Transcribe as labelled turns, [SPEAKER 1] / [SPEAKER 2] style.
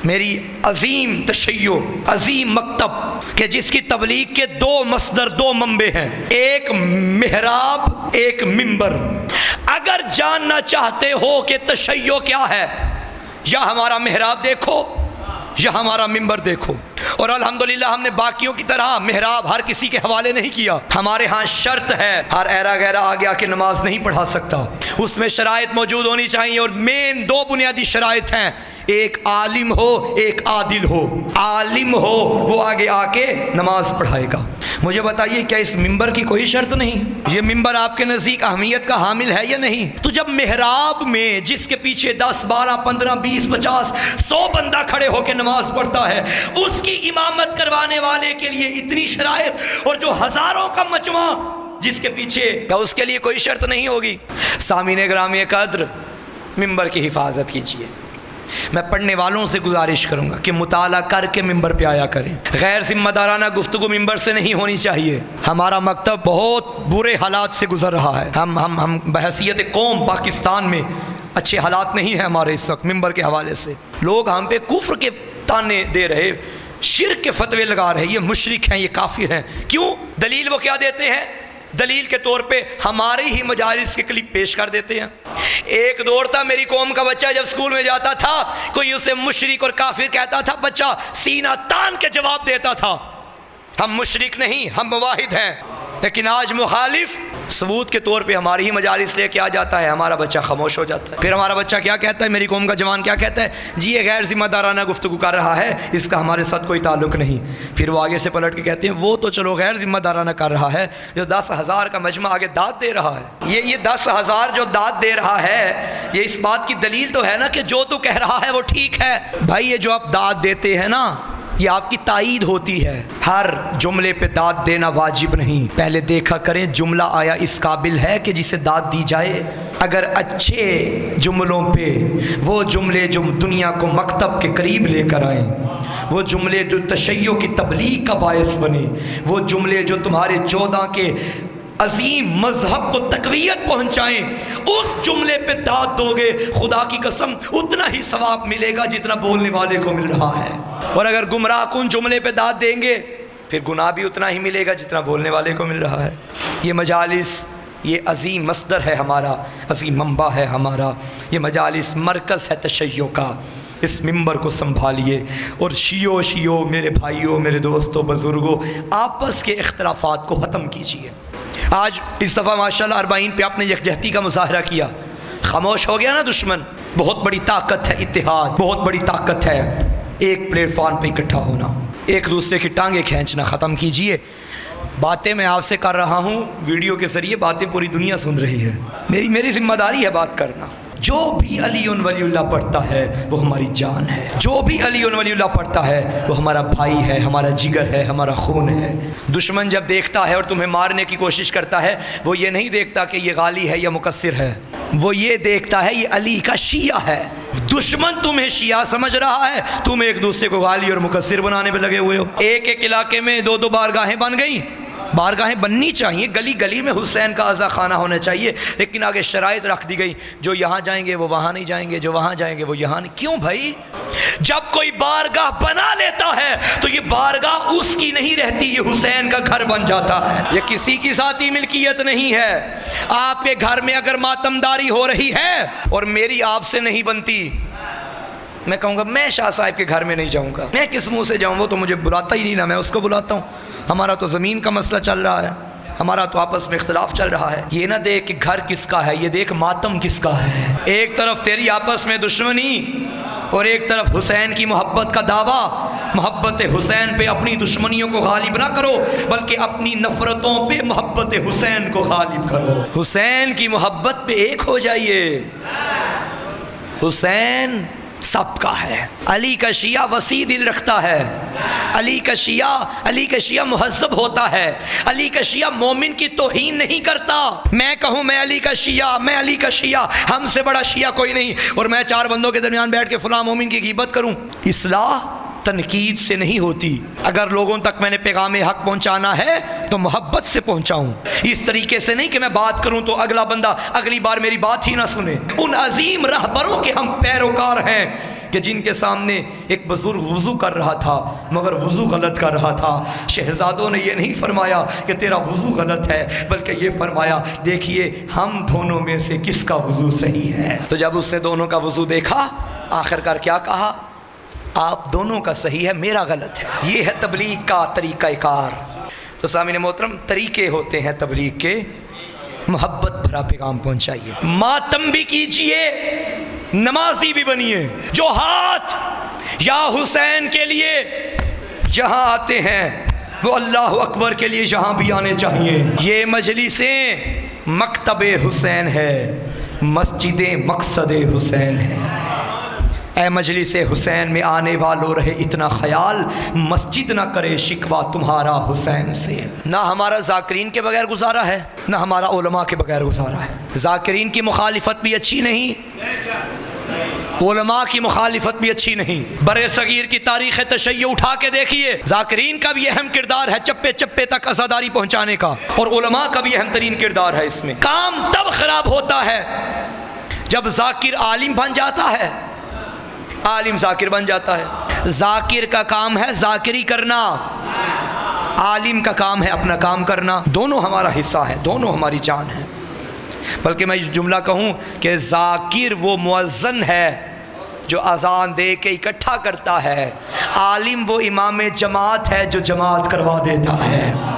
[SPEAKER 1] मेरी अजीम तशय्यो, अजीम मकतब कि जिसकी तबलीग के दो मसदर, दो मंबे हैं, एक मेहराब, एक मिंबर। अगर जानना चाहते हो कि तशय्यो क्या है, या हमारा मेहराब देखो या हमारा मिंबर देखो। और अल्हम्दुलिल्लाह हमने बाकियों की तरह मेहराब हर किसी के हवाले नहीं किया। हमारे यहाँ शर्त है, हर ऐरा गैरा आगे आके नमाज नहीं पढ़ा सकता, उसमें शराइत मौजूद होनी चाहिए। और मेन दो बुनियादी शराइत हैं, एक आलिम हो, एक आदिल हो। आलिम हो वो आगे आके नमाज पढ़ाएगा। मुझे बताइए क्या इस मिंबर की कोई शर्त नहीं? ये मिंबर आपके नज़दीक अहमियत का हामिल है या नहीं? तो जब मेहराब में जिसके पीछे 10, 12, 15, 20, 50, 100 बंदा खड़े होकर नमाज पढ़ता है, उसकी इमामत करवाने वाले के लिए इतनी शराइत, और जो हजारों का मजमा जिसके पीछे, क्या उसके लिए कोई शर्त नहीं होगी? सामीने ग्रामी कद्र, मिंबर की हिफाजत कीजिए। मैं पढ़ने वालों से गुजारिश करूंगा कि मुताला करके मिंबर पे आया करें। गैर जिम्मेदाराना गुफ्तगू मिंबर से नहीं होनी चाहिए। हमारा मकतब बहुत बुरे हालात से गुजर रहा है। हम बहैसियत कौम पाकिस्तान में अच्छे हालात नहीं है हमारे इस वक्त। मिंबर के हवाले से लोग हम पे कुफ्र के ताने दे रहे, शिर्क के फतवे लगा रहे, ये मुशरिक हैं, ये काफिर हैं। क्यों? दलील वो क्या देते हैं? दलील के तौर पे हमारे ही मजालिस के क्लिप पेश कर देते हैं। एक दौर था, मेरी कौम का बच्चा जब स्कूल में जाता था, कोई उसे मुशरिक और काफिर कहता था, बच्चा सीना तान के जवाब देता था, हम मुशरिक नहीं, हम मुवाहिद हैं। लेकिन आज मुखालिफ सबूत के तौर पे हमारी ही मजालिस लेके आ जाता है, हमारा बच्चा खामोश हो जाता है। फिर हमारा बच्चा क्या कहता है, मेरी कौम का जवान क्या कहता है, जी ये गैर जिम्मेदाराना गुफ्तगू कर रहा है, इसका हमारे साथ कोई ताल्लुक नहीं। फिर वो आगे से पलट के कहते हैं, वो तो चलो गैर जिम्मेदाराना कर रहा है, जो 10,000 का मजमा आगे दाद दे रहा है। ये 10,000 जो दाद दे रहा है, ये इस बात की दलील तो है ना कि जो तू कह रहा है वो ठीक है। भाई ये जो आप दाद देते हैं ना, ये आपकी ताईद होती है। हर जुमले पे दाद देना वाजिब नहीं। पहले देखा करें जुमला आया इस काबिल है कि जिसे दाद दी जाए। अगर अच्छे जुमलों पे, वो जुमले जो दुनिया को मकतब के करीब लेकर आए, वो जुमले जो तशय्यो की तबलीग का बायस बने, वो जुमले जो तुम्हारे 14 के अजीम मजहब को तकवीयत पहुंचाएं, उस जुमले पे दाद दोगे, खुदा की कसम उतना ही सवाब मिलेगा जितना बोलने वाले को मिल रहा है। और अगर गुमराह कुन जुमले पे दाद देंगे, फिर गुनाह भी उतना ही मिलेगा जितना बोलने वाले को मिल रहा है। ये मजालिस, ये अजीम मसदर है हमारा, अजीम मंबा है हमारा। ये मजालिस मरकज़ है तशय्यो का। इस मिंबर को संभालिए। और शियो मेरे भाइयों, मेरे दोस्तों, बुजुर्गों, आपस के इख्तलाफात को ख़त्म कीजिए। आज इस दफ़ा माशाल्लाह 40 पे आपने यकजहती का मुजाहरा किया, खामोश हो गया ना दुश्मन। बहुत बड़ी ताकत है इत्तेहाद, बहुत बड़ी ताकत है एक प्लेटफॉर्म पे इकट्ठा होना, एक दूसरे की टांगे खींचना ख़त्म कीजिए। बातें मैं आपसे कर रहा हूँ, वीडियो के ज़रिए बातें पूरी दुनिया सुन रही है। मेरी जिम्मेदारी है बात करना। जो भी अली वलीउल्लाह पढ़ता है वो हमारी जान है। जो भी अली वलीउल्लाह पढ़ता है वो हमारा भाई है, हमारा जिगर है, हमारा खून है। दुश्मन जब देखता है और तुम्हें मारने की कोशिश करता है, वो ये नहीं देखता कि ये गाली है या मुकस्सिर है, वो ये देखता है ये अली का शिया है। दुश्मन तुम्हें शिया समझ रहा है, तुम एक दूसरे को गाली और मुकस्सिर बनाने पे लगे हुए हो। एक इलाके में 2 बारगाहें बन गई। बारगाहें बननी चाहिए, गली गली में हुसैन का अज़ा खाना होना चाहिए, लेकिन आगे शराइत रख दी गई, जो यहाँ जाएंगे वो वहाँ नहीं जाएंगे, जो वहाँ जाएंगे वो यहाँ नहीं। क्यों भाई? जब कोई बारगाह बना लेता है तो ये बारगाह उसकी नहीं रहती, ये हुसैन का घर बन जाता है। ये किसी की ज़ाती मिल्कियत नहीं है। आपके घर में अगर मातमदारी हो रही है और मेरी आपसे नहीं बनती, मैं कहूँगा मैं शाह साहब के घर में नहीं जाऊँगा। मैं किस मुँह से जाऊँ? वो तो मुझे बुलाता ही नहीं ना मैं उसको बुलाता हूँ। हमारा तो ज़मीन का मसला चल रहा है, हमारा तो आपस में इख्तिलाफ चल रहा है। ये ना देख कि घर किसका है, ये देख मातम किसका है। एक तरफ तेरी आपस में दुश्मनी और एक तरफ हुसैन की मोहब्बत का दावा। मोहब्बत हुसैन पे अपनी दुश्मनियों को गालिब ना करो, बल्कि अपनी नफरतों पे मोहब्बत हुसैन को गालिब करो। हुसैन की मोहब्बत पे एक हो जाइए। हुसैन सबका है। अली का शिया वसी दिल रखता है। अली का शिया मुहज्जब होता है। अली का शिया मोमिन की तौहीन नहीं करता। मैं कहूँ मैं अली का शिया, हमसे बड़ा शिया कोई नहीं, और मैं 4 बंदों के दरमियान बैठ के फलां मोमिन की ग़ीबत करूँ। इस्लाह तनकीद से नहीं होती। अगर लोगों तक मैंने पैगाम हक पहुंचाना है तो मोहब्बत से पहुंचाऊं, इस तरीके से नहीं कि मैं बात करूं तो अगला बंदा अगली बार मेरी बात ही ना सुने। उन अजीम रहबरों के हम पैरोकार हैं कि जिनके सामने एक बुजुर्ग वज़ू कर रहा था मगर वज़ू गलत कर रहा था। शहज़ादों ने ये नहीं फरमाया कि तेरा वज़ू गलत है, बल्कि ये फरमाया देखिए हम दोनों में से किसका वज़ू सही है। तो जब उसने दोनों का वज़ू देखा, आखिरकार क्या कहा, आप दोनों का सही है, मेरा गलत है। ये है तबलीग का तरीक़ाकार। तो सामीन मोहतरम, तरीके होते हैं तबलीग के, मोहब्बत भरा पैगाम पहुंचाइए, मातम भी कीजिए, नमाजी भी बनिए। जो हाथ या हुसैन के लिए यहाँ आते हैं वो अल्लाह अकबर के लिए यहाँ भी आने चाहिए। ये मजलिसें मकतबे हुसैन है, मस्जिदें मकसदे हुसैन है। ऐ मजलिस हुसैन में आने वालों रहे इतना ख्याल, मस्जिद ना करे शिकवा तुम्हारा हुसैन से। ना हमारा ज़ाकिरीन के बगैर गुजारा है, ना हमारा उलमा के बगैर गुजारा है। ज़ाकिरीन की मुखालिफत भी अच्छी नहीं, उलमा की मुखालिफत भी अच्छी नहीं। बरे सगीर की तारीख़ तशय्युअ उठा के देखिए, ज़ाकिरीन का भी अहम किरदार है चप्पे चप्पे तक अज़ादारी पहुँचाने का, और उलमा का भी अहम तरीन किरदार है इसमें। काम तब ख़राब होता है जब ज़ाकिर आलिम बन जाता है, आलिम ज़ाकिर बन जाता है। ज़ाकिर का काम है ज़ाकिरी करना, आलिम का काम है अपना काम करना। दोनों हमारा हिस्सा है, दोनों हमारी जान है। बल्कि मैं जुमला कहूँ कि ज़ाकिर वो मुअज़्ज़न है जो अज़ान दे के इकट्ठा करता है, आलिम वो इमाम जमात है जो जमात करवा देता है।